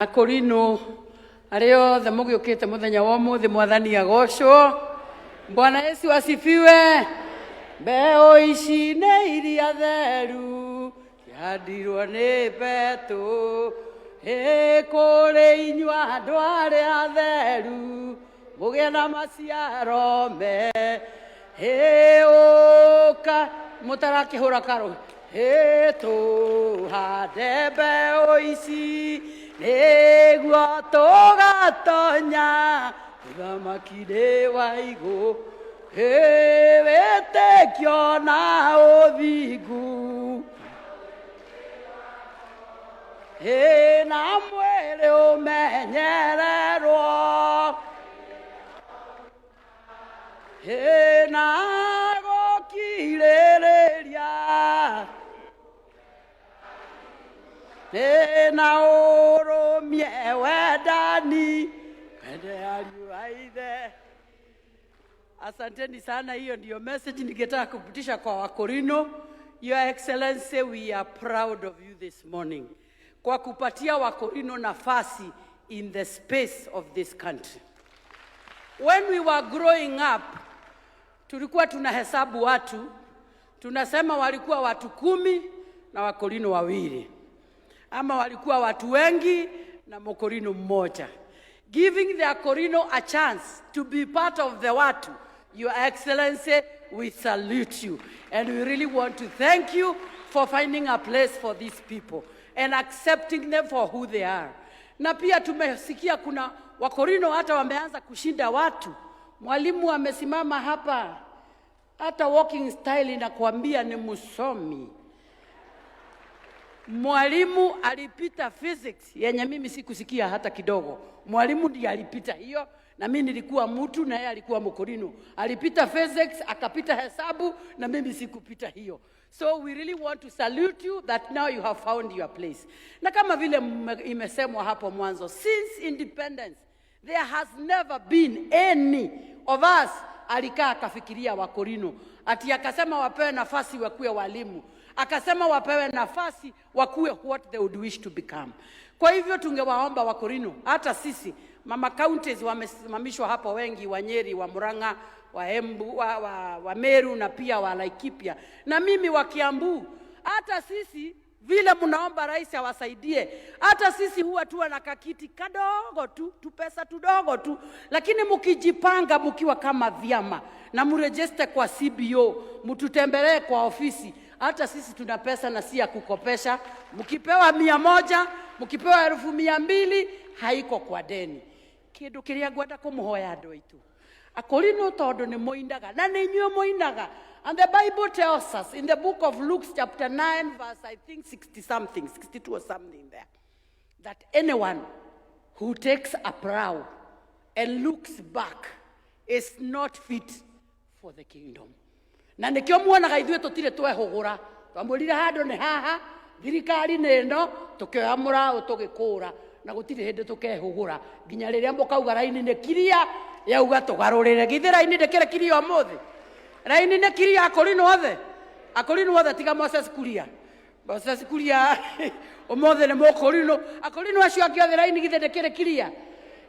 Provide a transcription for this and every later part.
Akorino areo the mugiukite muthenya wa umuthi mwathani agocwo. Bwana Yesu asifiwe. Mbeo ici nĩ iria theru ciandirwo nĩ Petũ kũrĩ inyuĩ andũ arĩa atheru mũgĩe na maciaro ũka mũtarakĩhũra karũ tũhande mbeo ici nĩguo tũgatonya ũthamaki-inĩ wa igũrũ wĩtĩkio na ũthingu na mwĩrĩ ũmenyererwo na gũkirĩrĩria na ũrũmie wendani wende ariũ a ithe. Asanteni sana, hiyo ndio message ningetaka kupitisha kwa Wakorino. Your Excellency, we are proud of you this morning kwa kupatia Wakorino nafasi in the space of this country. When we were growing up, tulikuwa tunahesabu watu, tunasema walikuwa watu 10 na Wakorino 2, ama walikuwa watu wengi na Mkorino mmoja, giving the Wakorino a chance to be part of the watu. Your Excellency, we salute you, and we really want to thank you for finding a place for these people and accepting them for who they are. Na pia tumesikia kuna Wakorino hata wameanza kushinda watu. Mwalimu amesimama hapa, hata walking style inakuambia ni msomi. Mwalimu alipita physics yenye mimi sikusikia hata kidogo. Mwalimu ndiye alipita hiyo, na mimi nilikuwa mtu na yeye alikuwa Mkorino. Alipita physics, akapita hesabu, na mimi sikupita hiyo. So we really want to salute you that now you have found your place. Na kama vile imesemwa hapo mwanzo, since independence there has never been any of us alikaa akafikiria Wakorino ati akasema wapewe nafasi wakuwe walimu, akasema wapewe nafasi wakuwe what they would wish to become. Kwa hivyo tungewaomba Wakorino, hata sisi mama counties wamesimamishwa hapo wengi, wa Nyeri, wa Murang'a, wa Embu, wa Meru na pia wa Laikipia, na mimi wa Kiambu. Hata sisi vile mnaomba rais awasaidie, hata sisi huwa tuwa na kakiti kadogo tu, tupesa tudogo tu, lakini mkijipanga mkiwa kama vyama na mrejeste kwa CBO, mtutembelee kwa ofisi, hata sisi tuna pesa na si ya kukopesha. Mkipewa 100, mkipewa 200, haiko kwa deni. Kindu kiria ngwenda kumuhoya andu aitu, Akorino tondu ni moinaga na ni nyuo moinaga. And the Bible tells us in the book of Luke chapter 9 verse I think 60 something, 62 or something there, that anyone who takes a prow and looks back is not fit for the kingdom. Na nikio muonaga ithuĩ tutire twehũgũra, twamwĩrire handũ nĩ haha, thirikari nĩ ĩno, tũkĩamũra ũtũgĩkũra, na gũtirĩ hĩndĩ tũkehũgũra nginya rĩrĩa mũkauga raini nĩ kiria yauga tũgarũrĩre. Githĩ raini ndĩkĩrĩ kiria ũmũthĩ? Raini nĩ kiria Akorino othe? Akorino othe tiga Moses Kuria. Moses Kuria ũmũthĩ nĩ Mũkorino. Akorino acio angĩ othe raini githĩ ndĩkĩrĩ kiria?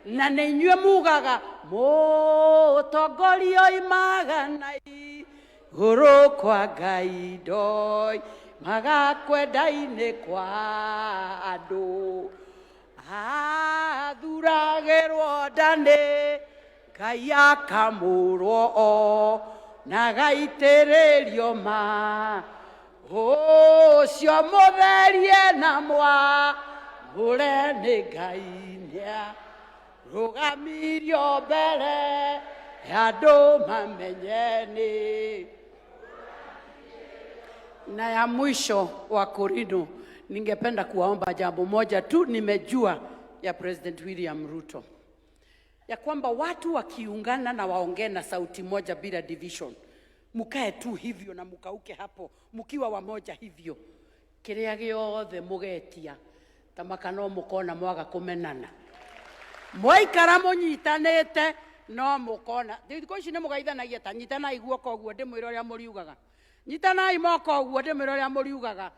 Na nĩ inyuĩ mugaga mũtongoria oimaga na igũrũ kwa Ngai ndoi magakwenda-inĩ kwa andũ athuragĩrwo ndanĩ Ngai akamũrwo o na gaitĩrĩrio ma ũcio mũtherie na mwamũre nĩ Ngai nĩarũgamirio mbere andũ mamenyeni. Na ya mwisho Wakorino, ningependa kuwaomba jambo moja tu. Nimejua ya President William Ruto ya kwamba watu wakiungana na waongee na sauti moja bila division, mukae tu hivyo na mukauke hapo mkiwa wamoja hivyo, kiria giothe mugetia tamaka no mukona mwaga kumenana, mwaikara munyitanite no mukona. Thikũ ici nĩ mũgaithanagia ta nyitanai guoko ũguo ndĩmwĩra ũrĩa mũriugaga, nyitanai moko ũguo ndĩmwĩra ũrĩa mũriugaga.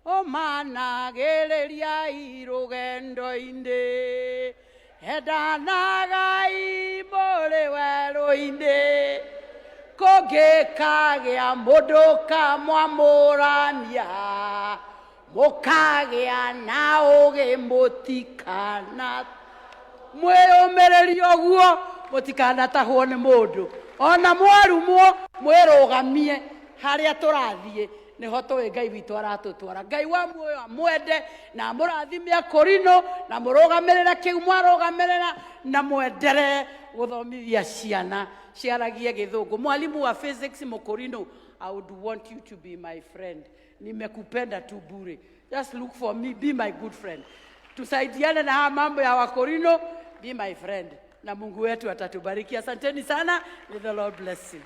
o managereria irugendo-inde endanaga imuri werũ-inde kũngĩkagĩa mũndũ kamwamũrania mũkagĩa na ũgĩ mũtikana mwĩyũmĩrĩrie ũguo mũtikanatahwo nĩ mũndũ ona mwarumwo mwĩrũgamie harĩa tũrathiĩ nĩho tũĩ Ngai witũ aratũtwara. Ngai wa muoyo amwende na mũrathime Akorino na mũrũgamĩrĩre kĩu mwarũgamĩrĩra na mwenderee gũthomithia ciana ciaragie Gĩthũngũ. Mwalimu wa physics Mũkorino, I would want you to be my friend. Nimekupenda tu bure. Just look for me, be my good friend. Tusaidiane na mambo ya Wakorino, be my friend. Na Mungu wetu atatubariki. Asanteni sana. May the Lord bless you.